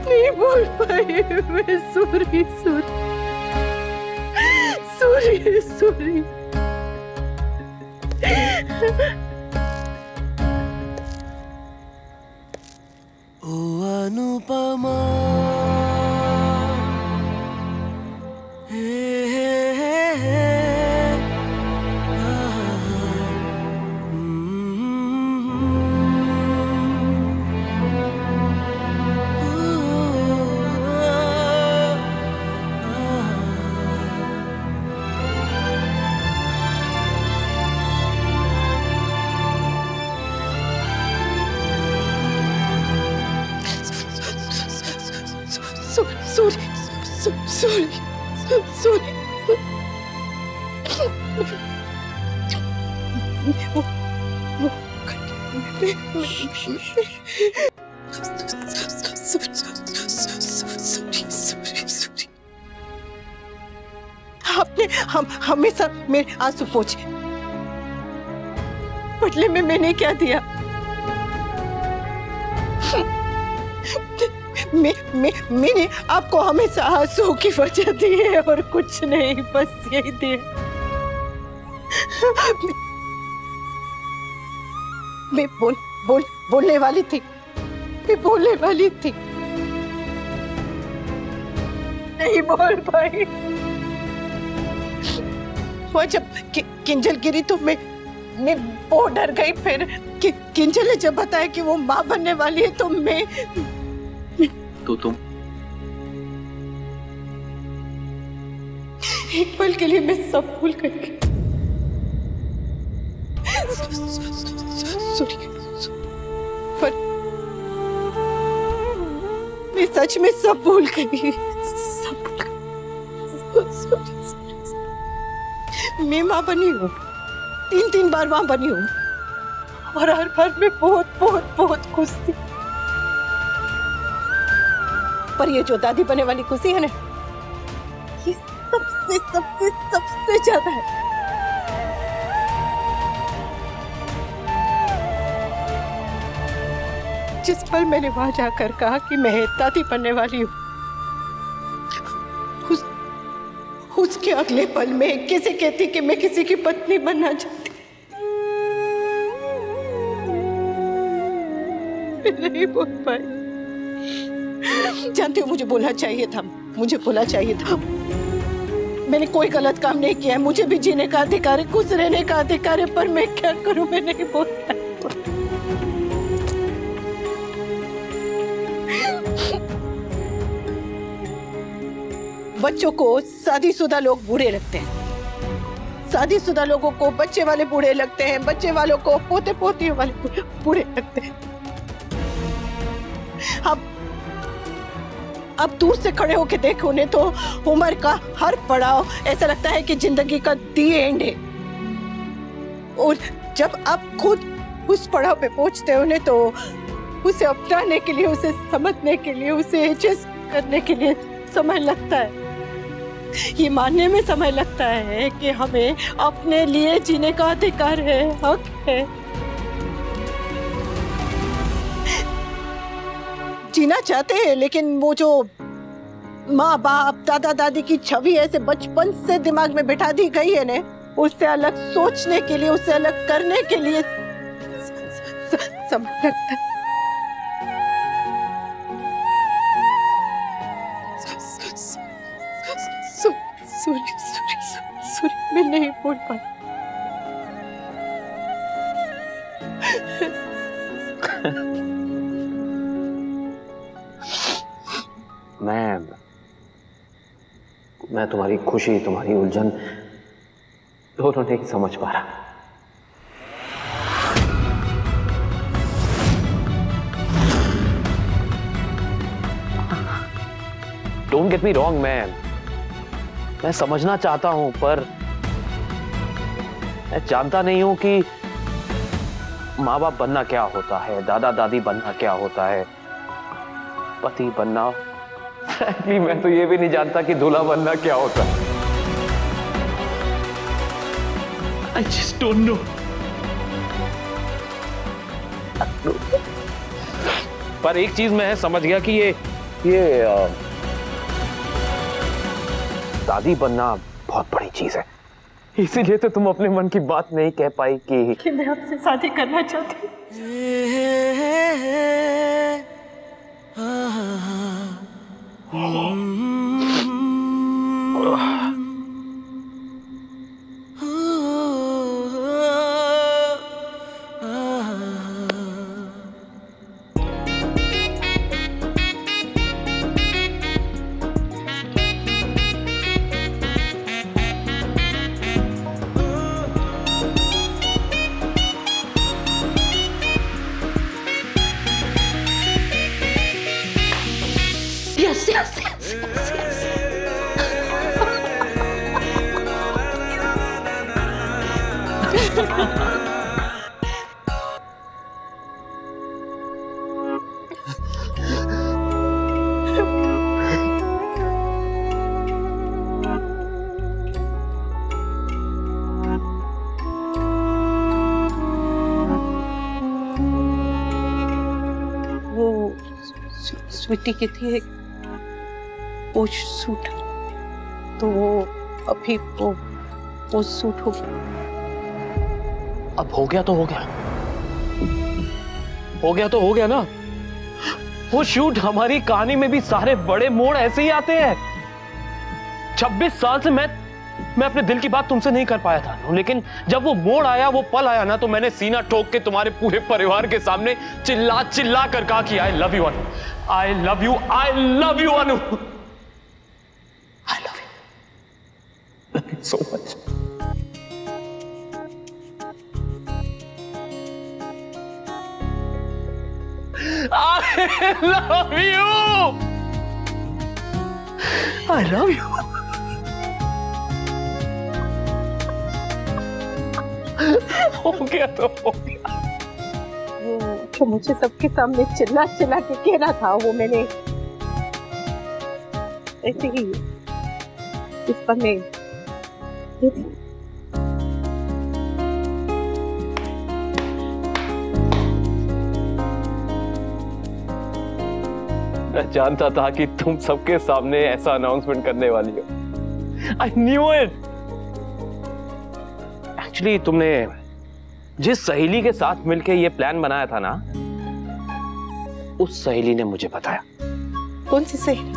नहीं बोल पाई मैं। सॉरी ओ अनुपमा आपने हमेशा मेरे आंसू पोंछे, बदले में मैंने क्या दिया? मैंने आपको हमेशा आंसू की वजह दी है और कुछ नहीं, बस यही दिया। मैं बोलने वाली थी, नहीं बोल पाई। वो जब किंजल गिरी तो मैं बहुत डर गई। फिर किंजल ने जब बताया कि वो माँ बनने वाली है तो मैं तो तुम एक पल के लिए मैं सब भूल गई। पर मैं सच में सब भूल गई। मैं माँ बनी हूँ, 3 बार माँ बनी हूँ और हर बार मैं बहुत खुश थी। पर ये जो दादी बनने वाली खुशी है ना, ये सबसे ज्यादा है। जिस पल मैंने वहां जाकर कहा कि मैं दादी बनने वाली हूँ, उसके अगले पल में किसे कहती कि मैं किसी की पत्नी बनना चाहती। नहीं बोल पाई। जानती हूँ मुझे बोलना चाहिए था, मैंने कोई गलत काम नहीं किया है, मुझे भी जीने का अधिकार है, खुश रहने का अधिकार है, पर मैं क्या करूं, मैं नहीं बोल पाई। बच्चों को शादीशुदा लोग बुरे लगते हैं, शादीशुदा लोगों को बच्चे वाले बुरे लगते हैं, बच्चे वालों को पोते पोतियों वाले बुरे लगते हैं। अब दूर से खड़े होके देखो उन्हें तो उम्र का हर पड़ाव ऐसा लगता है कि जिंदगी का दी एंड है, और जब आप खुद उस पड़ाव पे पहुंचते हो उन्हें तो उसे अपनाने के लिए, उसे समझने के लिए, उसे एडजस्ट करने के लिए समय लगता है। ये मानने में समय लगता है कि हमें अपने लिए जीने का अधिकार है, हक है। जीना चाहते हैं, लेकिन वो जो माँ बाप दादा दादी की छवि ऐसे बचपन से दिमाग में बिठा दी गई है ना, उससे अलग सोचने के लिए, उससे अलग करने के लिए समय लगता है। सॉरी, मैं नहीं बोल पाई। मैं तुम्हारी खुशी, तुम्हारी उलझन दोनों नहीं समझ पा रहा। Don't get me wrong man, मैं समझना चाहता हूं, पर मैं जानता नहीं हूं कि माँ बाप बनना क्या होता है, दादा दादी बनना क्या होता है, पति बनना, फ्रैंकली मैं तो ये भी नहीं जानता कि दूल्हा बनना क्या होता है। I just don't know. पर एक चीज मैं समझ गया कि ये दादी बनना बहुत बड़ी चीज है, इसीलिए तो तुम अपने मन की बात नहीं कह पाई कि मैं आपसे शादी करना चाहती हूँ। Yes, yes, yes, yes, yes. वो स्वीटी की थी एक पोच सूट, तो वो अभी वो पोच सूट हो गया। अब हो गया तो हो गया, हो गया तो हो गया ना। वो शूट, हमारी कहानी में भी सारे बड़े मोड़ ऐसे ही आते हैं। 26 साल से मैं अपने दिल की बात तुमसे नहीं कर पाया था, लेकिन जब वो मोड़ आया, वो पल आया ना, तो मैंने सीना ठोक के तुम्हारे पूरे परिवार के सामने चिल्ला चिल्ला कर कहा कि I love you Anu, I love you, I love you Anu, I love you so much. I love you. I love you. हो गया तो हो गया। वो जो मुझे सबके सामने चिल्ला चिल्ला के कहना था, वो मैंने ऐसे ही इस पर में ये थी। मैं जानता था कि तुम सबके सामने ऐसा अनाउंसमेंट करने वाली हो। I knew it. Actually, तुमने जिस सहेली के साथ मिलके ये प्लान बनाया था ना, उस सहेली ने मुझे बताया। कौन सी सहेली?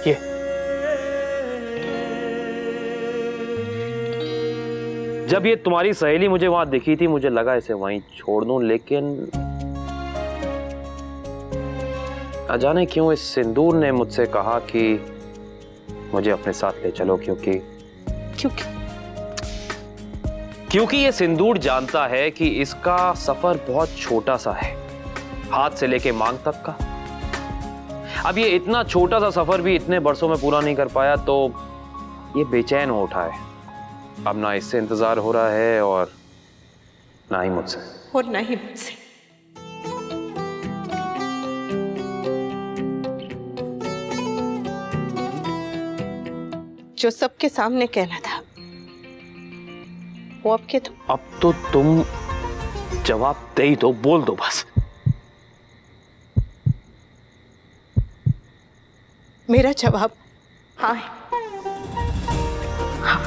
ये जब ये तुम्हारी सहेली मुझे वहां दिखी थी, मुझे लगा इसे वहीं छोड़ दूं, लेकिन अजाने क्यों इस सिंदूर ने मुझसे कहा कि मुझे अपने साथ ले चलो, क्योंकि ये सिंदूर जानता है कि इसका सफर बहुत छोटा सा है, हाथ से लेके मांग तक का। अब ये इतना छोटा सा सफर भी इतने बरसों में पूरा नहीं कर पाया, तो ये बेचैन हो उठा है। अब ना इससे इंतजार हो रहा है और ना ही मुझसे। और ना ही मुझसे। जो सबके सामने कहना था, वो अब के तुम। अब तो तुम जवाब दे ही दो, बोल दो बस। मेरा जवाब हाँ है। हाँ।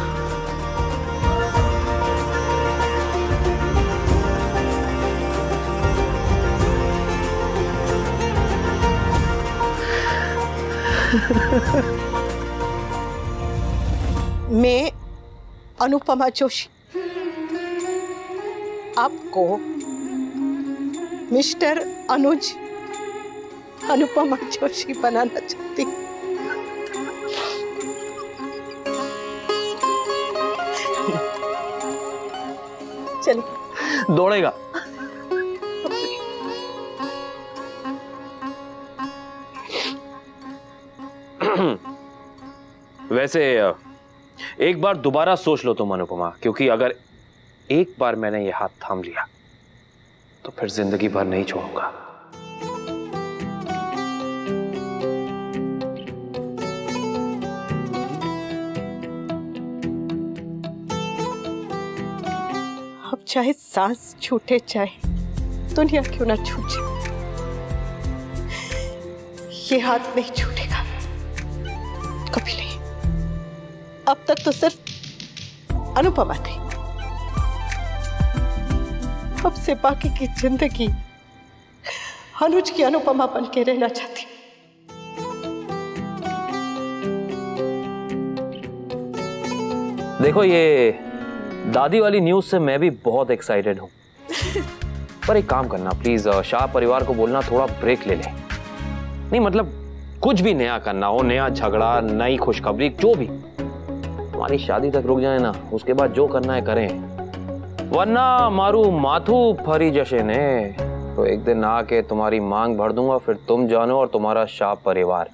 मैं अनुपमा जोशी आपको मिस्टर अनुज अनुपमा जोशी बनाना चाहती हूँ। चलिए। दौड़ेगा। वैसे एक बार दोबारा सोच लो तुम अनुपमा, क्योंकि अगर एक बार मैंने ये हाथ थाम लिया तो फिर जिंदगी भर नहीं छोड़ूंगा। अब चाहे सांस छूटे, चाहे दुनिया क्यों ना छूटे, ये हाथ नहीं छूटेगा कभी नहीं। अब तक तो सिर्फ अनुपमा थी, अब से बाकी की जिंदगी अनुज की अनुपमा बन के रहना चाहती। देखो, ये दादी वाली न्यूज से मैं भी बहुत एक्साइटेड हूं, पर एक काम करना प्लीज, शाह परिवार को बोलना थोड़ा ब्रेक ले ले। नहीं मतलब कुछ भी नया करना हो, नया झगड़ा, नई खुशखबरी, जो भी, हमारी शादी तक रुक जाए ना, उसके बाद जो करना है करें, वरना मारू माथू फरी जशे ने तो एक दिन आके तुम्हारी मांग भर दूंगा, फिर तुम जानो और तुम्हारा शाह परिवार।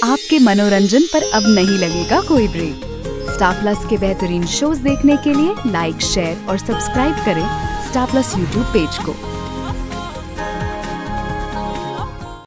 आपके मनोरंजन पर अब नहीं लगेगा कोई ब्रेक। स्टार प्लस के बेहतरीन शोज देखने के लिए लाइक, शेयर और सब्सक्राइब करें स्टार प्लस यूट्यूब पेज को।